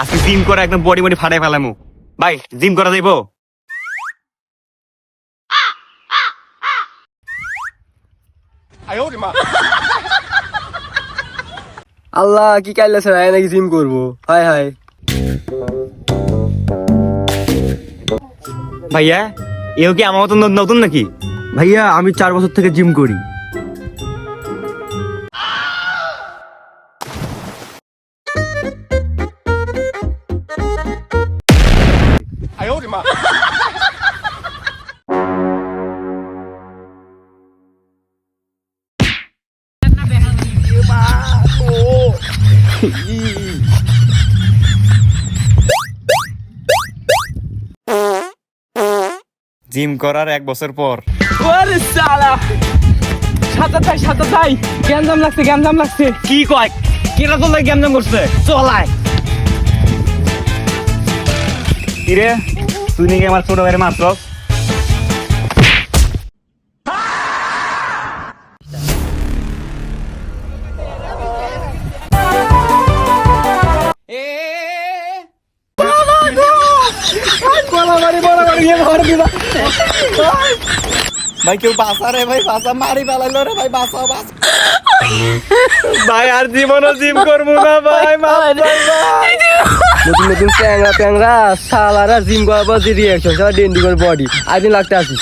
আজকে জিম করে একদম বডি বডি ফাটাই ফেলামু। ভাই জিম করা যাইবো? আল্লাহ কি কাইলে স্যার নাকি জিম করবো? হায় হায়। ভাইয়া এও কি আমার মতন নতুন নাকি? ভাইয়া আমি 4 বছর থেকে জিম করি। জিম করার 1 বছর পর ওরে শালা সাতা তাই গ্যাঞ্জাম লাগছে কি কয়? কেরা তোর লাগে গেমজাম করছে? চলায় কিরে তুই নাকি আমার ছোট ভাইয়ের মাত্র? ভাই কেউ বাঁচা রে ভাই, বাঁচা, মারি ফেলাইলো রে ভাই, বাঁচাও বাঁচা। ভাই আর জীবনও জিম করবো না ভাই, নতুন নতুন ট্যাংরা ট্যাংরা শালারা জিম করার পর যে রিয়াকশন সব ডেন্ডি করে বডি আইদিন লাগতে আসিস।